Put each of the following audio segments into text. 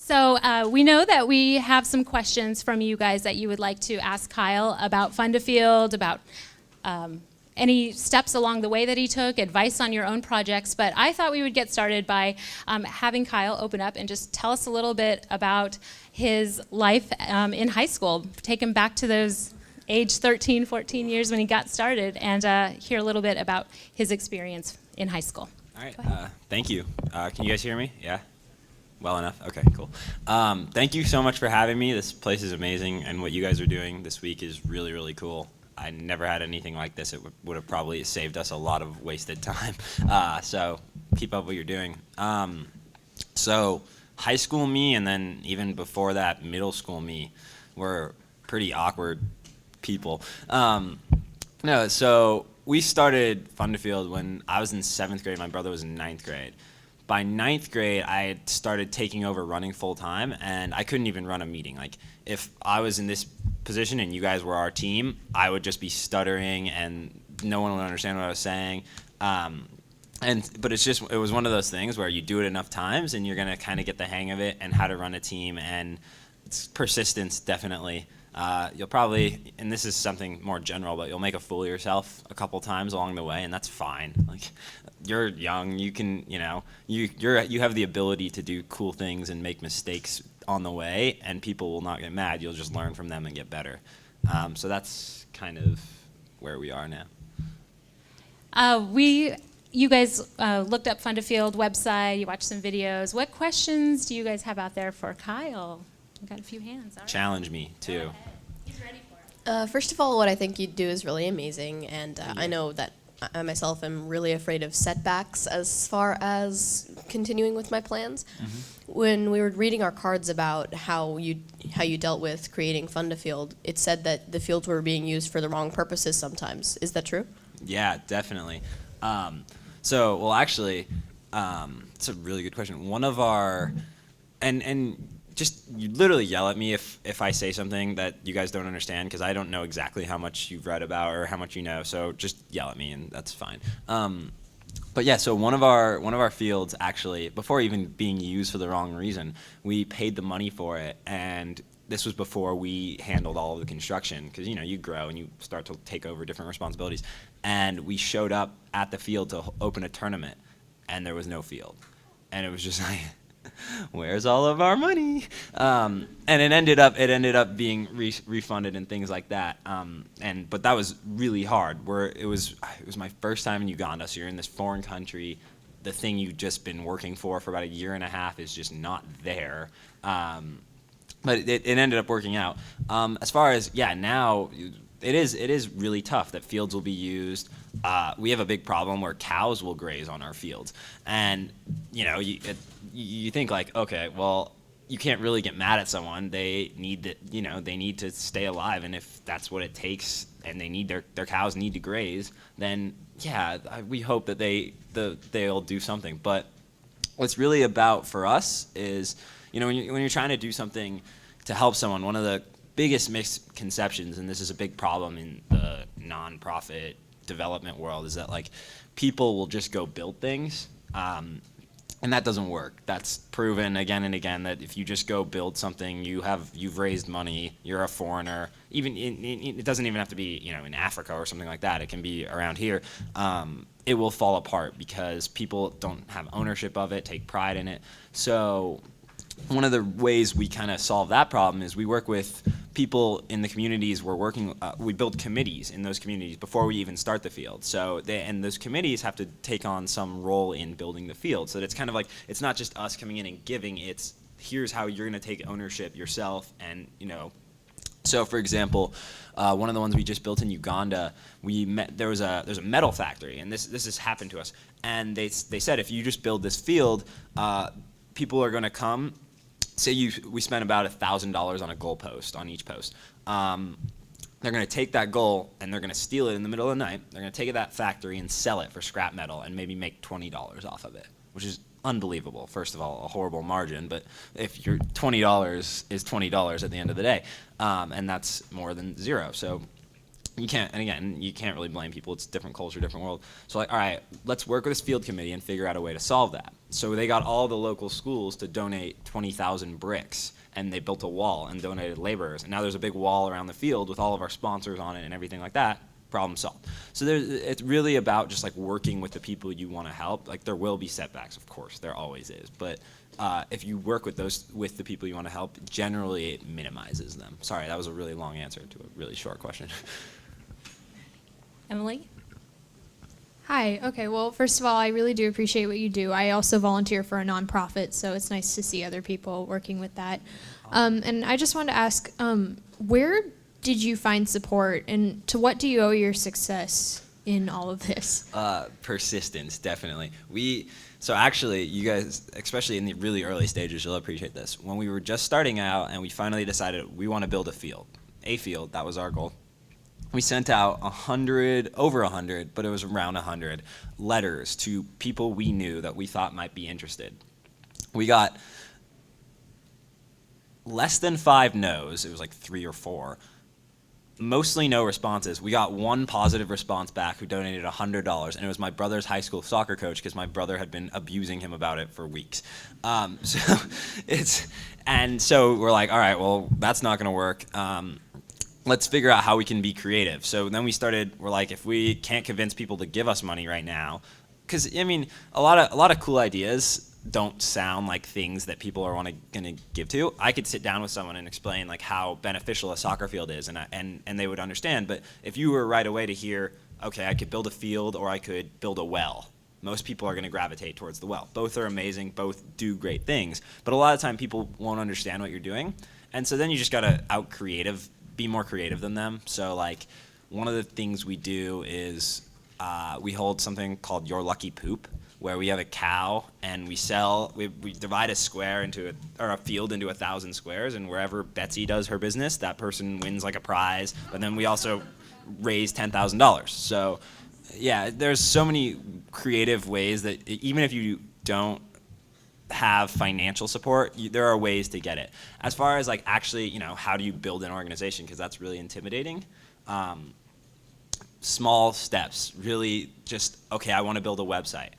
So we know that we have some questions from you guys that you would like to ask Kyle about FUNDaFIELD, about any steps along the way that he took, advice on your own projects. But I thought we would get started by having Kyle open up and just tell us a little bit about his life in high school. Take him back to those age 13, 14 years when he got started, and hear a little bit about his experience in high school. All right, thank you. Can you guys hear me? Yeah? Well enough? Okay, cool. Thank you so much for having me. This place is amazing, and what you guys are doing this week is really, really cool. I never had anything like this. It would have probably saved us a lot of wasted time. So keep up what you're doing. So high school me, and then even before that, middle school me, were pretty awkward people. No, so we started FUNDaFIELD when I was in 7th grade. My brother was in 9th grade. By 9th grade, I had started taking over running full time, and I couldn't even run a meeting. Like, if I was in this position and you guys were our team, I would just be stuttering and no one would understand what I was saying. But it was one of those things where you do it enough times and you're gonna kind of get the hang of it and how to run a team, and it's persistence, definitely. You'll probably, and this is something more general, but you'll make a fool of yourself a couple times along the way, and that's fine. Like, you're young, you can, you have the ability to do cool things and make mistakes on the way, and people will not get mad. You'll just learn from them and get better. So that's kind of where we are now. You guys looked up FUNDaFIELD website, you watched some videos. What questions do you guys have out there for Kyle? We've got a few hands. All right. Challenge me, too. He's ready for it. First of all, what I think you do is really amazing, and I know that I myself am really afraid of setbacks as far as continuing with my plans. Mm-hmm. When we were reading our cards about how you dealt with creating FUNDaFIELD, it said that the fields were being used for the wrong purposes sometimes. Is that true? Yeah, definitely. Actually, it's a really good question. One of our, and just you literally yell at me if I say something that you guys don't understand, because I don't know exactly how much you've read about or how much you know. So just yell at me, and that's fine. But yeah, so one of our fields, actually, before even being used for the wrong reason, we paid the money for it, and this was before we handled all of the construction, because you grow and you start to take over different responsibilities. And we showed up at the field to open a tournament, and there was no field, and it was just like, where's all of our money? And it ended up being refunded and things like that. But that was really hard. It was my first time in Uganda, so you're in this foreign country. The thing you've just been working for about a year and a half is just not there. But it ended up working out. As far as now, it is really tough that fields will be used. We have a big problem where cows will graze on our fields, and you think like, okay, well, you can't really get mad at someone. They need to stay alive, and if that's what it takes, and they need their cows need to graze, then yeah, we hope that they'll do something. But what's really about for us is, when you're trying to do something to help someone, one of the biggest misconceptions, and this is a big problem in the nonprofit development world, is that like people will just go build things, and that doesn't work. That's proven again and again that if you just go build something, you've raised money, you're a foreigner. Even it doesn't even have to be in Africa or something like that. It can be around here. It will fall apart because people don't have ownership of it, take pride in it. So one of the ways we kind of solve that problem is we work with people in the communities we build committees in those communities before we even start the field. So those committees have to take on some role in building the field. So that it's kind of like, it's not just us coming in and giving, it's here's how you're going to take ownership yourself. And so for example, one of the ones we just built in Uganda, there's a metal factory, and this has happened to us. And they said, if you just build this field, people are going to come. Say we spent about $1,000 on a goal post, on each post. They're going to take that goal and they're going to steal it in the middle of the night. They're going to take it to that factory and sell it for scrap metal and maybe make $20 off of it, which is unbelievable. First of all, a horrible margin, but if your $20 is $20 at the end of the day, and that's more than zero. So you can't, and again, you can't really blame people. It's different culture, different world. So like, all right, let's work with this field committee and figure out a way to solve that. So they got all the local schools to donate 20,000 bricks, and they built a wall and donated laborers. And now there's a big wall around the field with all of our sponsors on it and everything like that. Problem solved. So it's really about just like working with the people you want to help. Like there will be setbacks, of course, there always is. But if you work with the people you want to help, generally it minimizes them. Sorry, that was a really long answer to a really short question. Emily? Hi. Okay. Well, first of all, I really do appreciate what you do. I also volunteer for a nonprofit, so it's nice to see other people working with that. And I just wanted to ask, where did you find support, and to what do you owe your success in all of this? Persistence, definitely. So actually, you guys, especially in the really early stages, you'll appreciate this. When we were just starting out and we finally decided we want to build a field, that was our goal. We sent out over 100, but it was around 100 letters to people we knew that we thought might be interested. We got less than 5 no's. It was like 3 or 4. Mostly no responses. We got one positive response back who donated $100, and it was my brother's high school soccer coach because my brother had been abusing him about it for weeks. So we're like, all right, well, that's not going to work. Let's figure out how we can be creative. So then we're like, if we can't convince people to give us money right now, because I mean, a lot of cool ideas don't sound like things that people are gonna give to. I could sit down with someone and explain like how beneficial a soccer field is, and they would understand. But if you were right away to hear, okay, I could build a field or I could build a well, most people are going to gravitate towards the well. Both are amazing, both do great things, but a lot of time people won't understand what you're doing, and so then you just gotta be more creative than them. So like one of the things we do is we hold something called Your Lucky Poop, where we have a cow and we divide a field into 1,000 squares, and wherever Betsy does her business, that person wins like a prize, but then we also raise $10,000. So yeah, there's so many creative ways that even if you don't have financial support, there are ways to get it. As far as like actually, how do you build an organization, because that's really intimidating. Small steps, really just, okay, I want to build a website.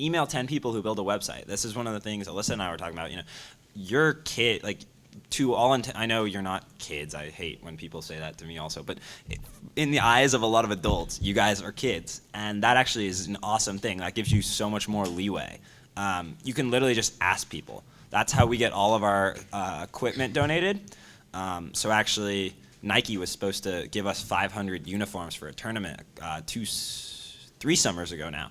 Email 10 people who build a website. This is one of the things Alyssa and I were talking about. Your kid, like I know you're not kids. I hate when people say that to me also, but in the eyes of a lot of adults, you guys are kids, and that actually is an awesome thing. That gives you so much more leeway. You can literally just ask people. That's how we get all of our equipment donated. So actually, Nike was supposed to give us 500 uniforms for a tournament 3 summers ago now,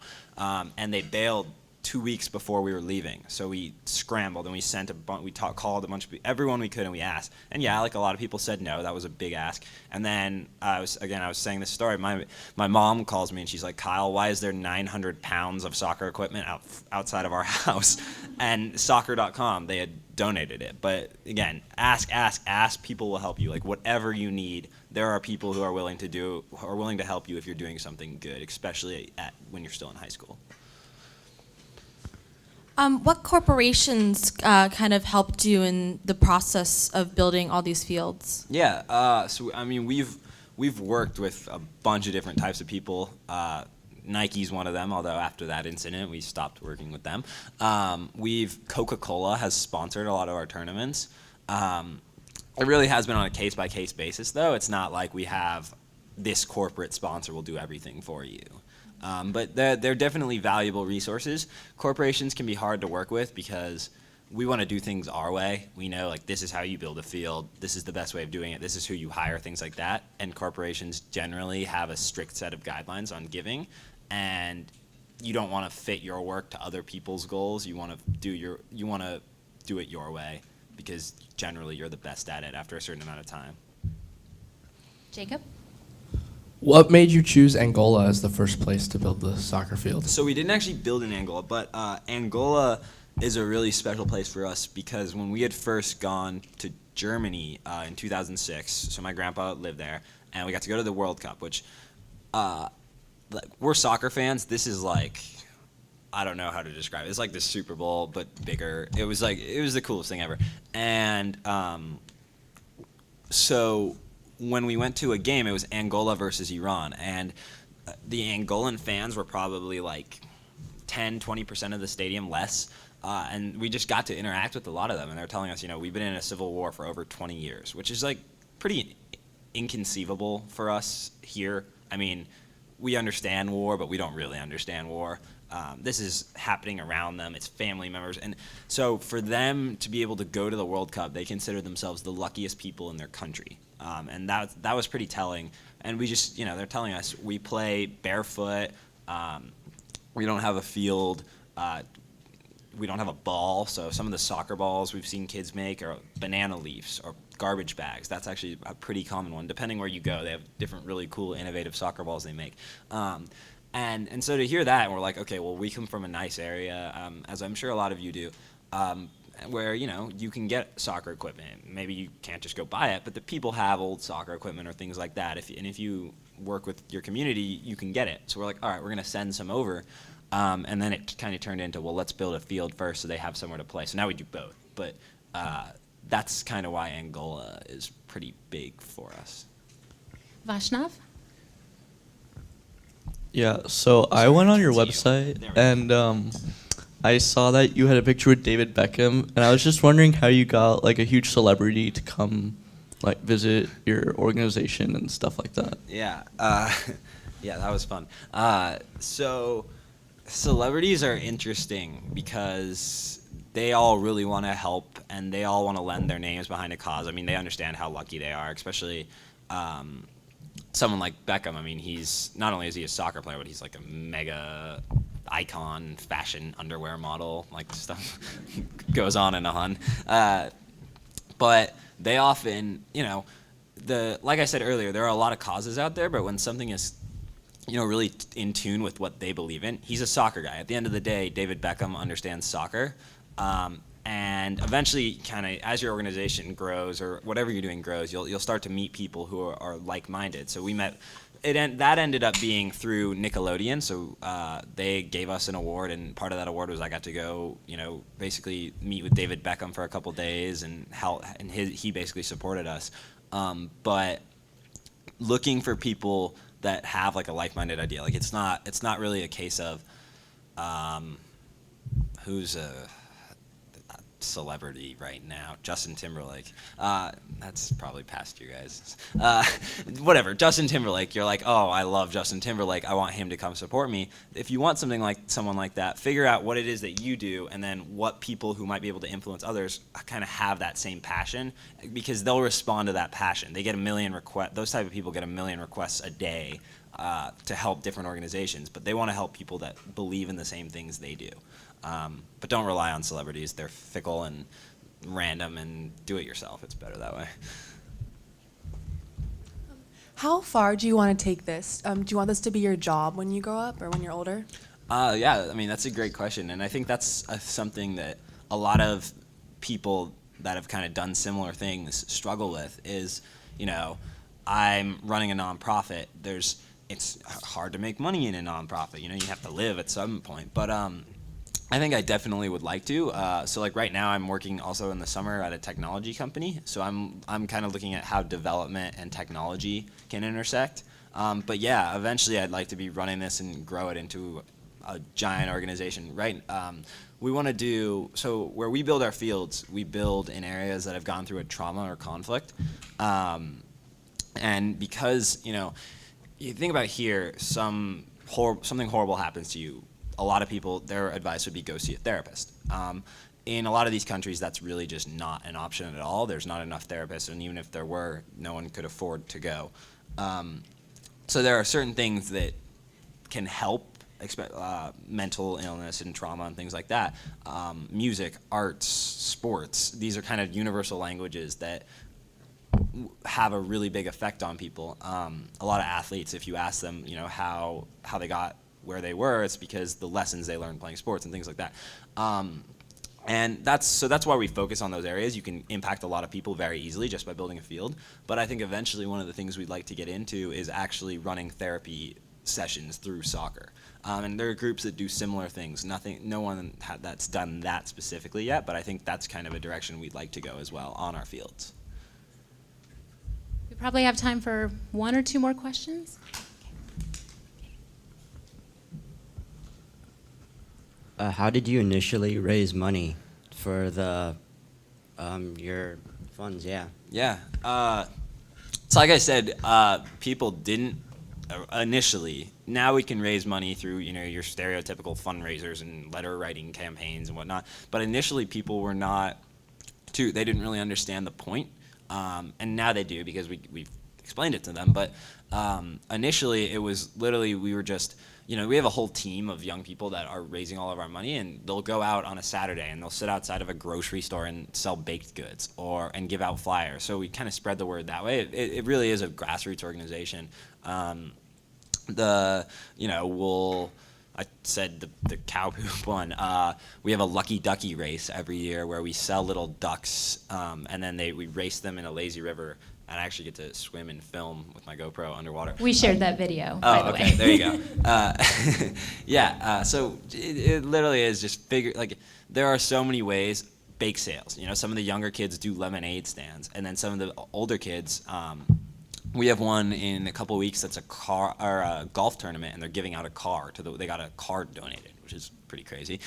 and they bailed 2 weeks before we were leaving. So we scrambled and we called a bunch of people, everyone we could, and we asked. And yeah, like a lot of people said no. That was a big ask. And then I was saying this story. My mom calls me and she's like, Kyle, why is there 900 pounds of soccer equipment outside of our house? And soccer.com, they had donated it. But again, ask. People will help you. Like whatever you need, there are people who are willing to help you if you're doing something good, especially when you're still in high school. What corporations kind of helped you in the process of building all these fields? Yeah, so I mean, we've worked with a bunch of different types of people. Nike's one of them, although after that incident, we stopped working with them. Coca-Cola has sponsored a lot of our tournaments. It really has been on a case-by-case basis, though. It's not like we have this corporate sponsor will do everything for you. But they're definitely valuable resources. Corporations can be hard to work with because we want to do things our way. We know like this is how you build a field. This is the best way of doing it. This is who you hire, things like that. And corporations generally have a strict set of guidelines on giving, and you don't want to fit your work to other people's goals. You want to do it your way because generally you're the best at it after a certain amount of time. Jacob? What made you choose Angola as the first place to build the soccer field? So we didn't actually build in Angola, but Angola is a really special place for us because when we had first gone to Germany in 2006, so my grandpa lived there, and we got to go to the World Cup, which we're soccer fans. This is like, I don't know how to describe it. It's like the Super Bowl, but bigger. It was the coolest thing ever. And so when we went to a game, it was Angola versus Iran, and the Angolan fans were probably like 10-20% of the stadium less, and we just got to interact with a lot of them, and they're telling us, we've been in a civil war for over 20 years, which is like pretty inconceivable for us here. I mean, we understand war, but we don't really understand war. This is happening around them. It's family members. And so for them to be able to go to the World Cup, they consider themselves the luckiest people in their country. And that was pretty telling. And we just, they're telling us we play barefoot. We don't have a field. We don't have a ball. So some of the soccer balls we've seen kids make are banana leaves or garbage bags. That's actually a pretty common one. Depending where you go, they have different really cool, innovative soccer balls they make. And so to hear that, and we're like, okay, well, we come from a nice area, as I'm sure a lot of you do, where, you can get soccer equipment. Maybe you can't just go buy it, but the people have old soccer equipment or things like that. If you work with your community, you can get it. So we're like, all right, we're going to send some over. And then it kind of turned into, well, let's build a field first so they have somewhere to play. So now we do both. But that's kind of why Angola is pretty big for us. Vaishnav? Yeah, so I went on your website and I saw that you had a picture with David Beckham, and I was just wondering how you got like a huge celebrity to come like visit your organization and stuff like that. Yeah, yeah, that was fun. So celebrities are interesting because they all really want to help and they all want to lend their names behind a cause. I mean, they understand how lucky they are, especially someone like Beckham. I mean, he's not only is he a soccer player, but he's like a mega icon, fashion underwear model, like stuff goes on and on. But they often, like I said earlier, there are a lot of causes out there, but when something is really in tune with what they believe in. He's a soccer guy. At the end of the day, David Beckham understands soccer. And eventually, kind of, as your organization grows or whatever you're doing grows, you'll start to meet people who are like-minded. So we met. That ended up being through Nickelodeon. So they gave us an award, and part of that award was I got to go, basically meet with David Beckham for a couple days, and he basically supported us. But looking for people that have like a like-minded idea, like it's not really a case of who's a celebrity right now. Justin Timberlake. That's probably past you guys. Whatever. Justin Timberlake. You're like, oh, I love Justin Timberlake. I want him to come support me. If you want someone like that, figure out what it is that you do, and then what people who might be able to influence others kind of have that same passion, because they'll respond to that passion. They get a million requests. Those type of people get a million requests a day to help different organizations, but they want to help people that believe in the same things they do. But don't rely on celebrities. They're fickle and random, and do it yourself. It's better that way. How far do you want to take this? Do you want this to be your job when you grow up or when you're older? Yeah, I mean, that's a great question. And I think that's something that a lot of people that have kind of done similar things struggle with is, I'm running a nonprofit. It's hard to make money in a nonprofit. You have to live at some point. But I think I definitely would like to. So like right now, I'm working also in the summer at a technology company. So I'm kind of looking at how development and technology can intersect. But yeah, eventually I'd like to be running this and grow it into a giant organization. Right? We want to do so where we build our fields. We build in areas that have gone through a trauma or conflict, and because you think about here, something horrible happens to you. A lot of people, their advice would be go see a therapist. In a lot of these countries, that's really just not an option at all. There's not enough therapists, and even if there were, no one could afford to go. So there are certain things that can help mental illness and trauma and things like that. Music, arts, sports, these are kind of universal languages that have a really big effect on people. A lot of athletes, if you ask them, how they got where they were, it's because the lessons they learned playing sports and things like that. And that's why we focus on those areas. You can impact a lot of people very easily just by building a field. But I think eventually one of the things we'd like to get into is actually running therapy sessions through soccer. And there are groups that do similar things. No one that's done that specifically yet, but I think that's kind of a direction we'd like to go as well on our fields. probably have time for one or two more questions. How did you initially raise money for your funds? Yeah. Yeah. So like I said, people didn't initially. Now we can raise money through, your stereotypical fundraisers and letter writing campaigns and whatnot. But initially, people were not they didn't really understand the point. And now they do, because we've explained it to them. But initially, it was literally, we were just, we have a whole team of young people that are raising all of our money, and they'll go out on a Saturday and they'll sit outside of a grocery store and sell baked goods and give out flyers. So we kind of spread the word that way. It really is a grassroots organization. I said the cow poop one. We have a lucky ducky race every year where we sell little ducks, and then we race them in a lazy river. And I actually get to swim and film with my GoPro underwater. We shared that video, by the way. Okay, there you go. So it literally is just there are so many ways. Bake sales. Some of the younger kids do lemonade stands, and then some of the older kids. We have one in a couple of weeks that's a golf tournament, and they're giving out a car they got a car donated, which is pretty crazy.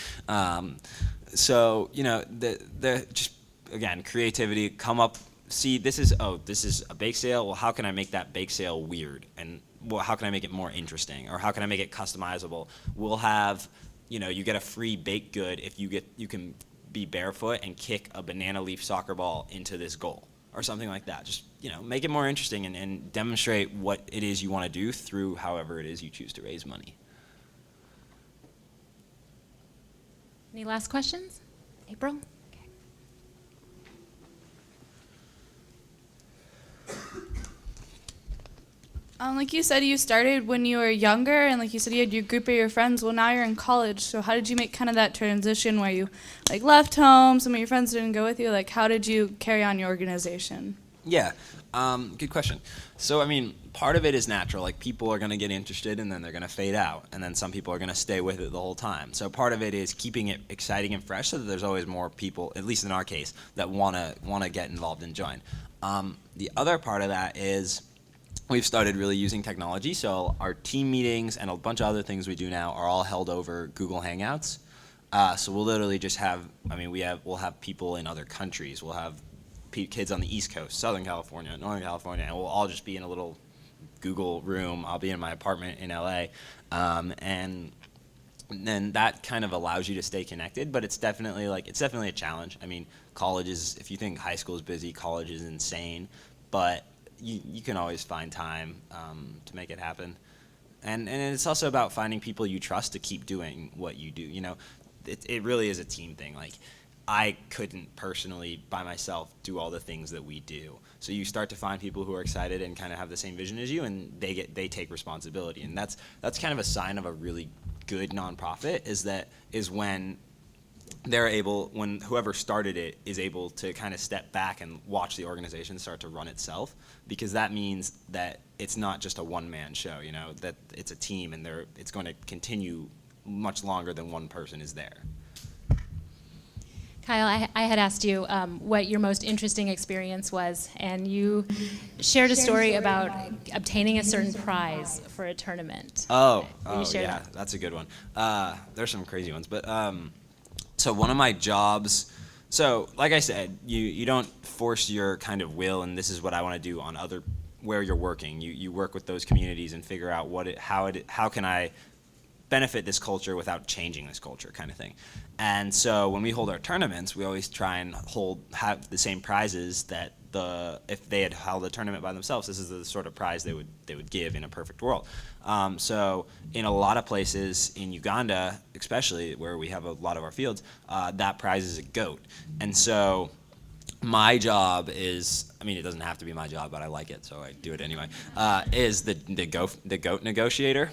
So the just again, creativity, come up. See, this is a bake sale. Well, how can I make that bake sale weird? And how can I make it more interesting? Or how can I make it customizable? We'll have, you get a free baked good if you can be barefoot and kick a banana leaf soccer ball into this goal, or something like that. Just, make it more interesting and demonstrate what it is you want to do through however it is you choose to raise money. Any last questions? April? Like you said, you started when you were younger, and like you said, you had your group of your friends. Well, now you're in college, so how did you make kind of that transition where you left home, some of your friends didn't go with you? How did you carry on your organization? Yeah, good question. So, part of it is natural. People are going to get interested, and then they're going to fade out, and then some people are going to stay with it the whole time. So part of it is keeping it exciting and fresh, so that there's always more people, at least in our case, that want to get involved and join. The other part of that is we've started really using technology. So our team meetings and a bunch of other things we do now are all held over Google Hangouts. So we'll literally just we'll have people in other countries. We'll have kids on the East Coast, Southern California, Northern California, and we'll all just be in a little Google room. I'll be in my apartment in LA. And then that kind of allows you to stay connected, but it's definitely a challenge. College is, if you think high school is busy, college is insane, but you can always find time to make it happen. And it's also about finding people you trust to keep doing what you do. It really is a team thing. I couldn't personally by myself do all the things that we do. So you start to find people who are excited and kind of have the same vision as you, and they take responsibility. And that's kind of a sign of a really good nonprofit, is when when whoever started it is able to kind of step back and watch the organization start to run itself, because that means that it's not just a one-man show, that it's a team, and it's going to continue much longer than one person is there. Kyle, I had asked you what your most interesting experience was, and you shared a story about obtaining a certain prize for a tournament. Oh yeah, that's a good one. There's some crazy ones, but so one of my jobs, so like I said, you don't force your kind of will, and this is what I want to do on where you're working. You work with those communities and figure out how can I benefit this culture without changing this culture, kind of thing. And so when we hold our tournaments, we always try and have the same prizes that if they had held a tournament by themselves, this is the sort of prize they would give in a perfect world. So in a lot of places in Uganda, especially where we have a lot of our fields, that prize is a goat. And so my job is, it doesn't have to be my job, but I like it, so I do it anyway, is the goat negotiator.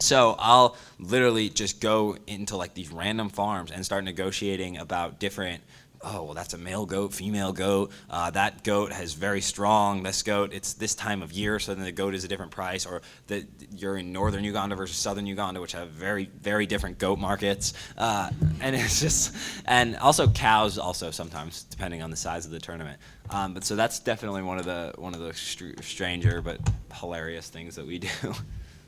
So I'll literally just go into these random farms and start negotiating about different oh, well, that's a male goat, female goat. That goat is very strong. This goat, it's this time of year, so then the goat is a different price. Or that you're in northern Uganda versus southern Uganda, which have very, very different goat markets. And it's just, and also cows also sometimes, depending on the size of the tournament. But so that's definitely one of the stranger but hilarious things that we do.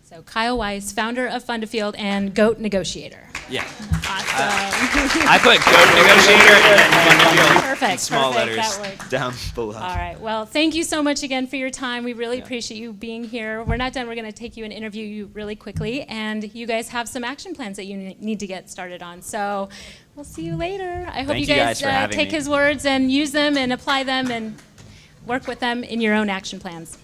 So Kyle Weiss, founder of FUNDaFIELD and goat negotiator. Yeah. Awesome. I put goat negotiator and then FUNDaFIELD Perfect, in small perfect, letters that works. down below. All right. Well, thank you so much again for your time. We really appreciate you being here. We're not done. We're going to take you and interview you really quickly. And you guys have some action plans that you need to get started on. So we'll see you later. I hope Thank you you guys guys for having take me. his words and use them and apply them and work with them in your own action plans.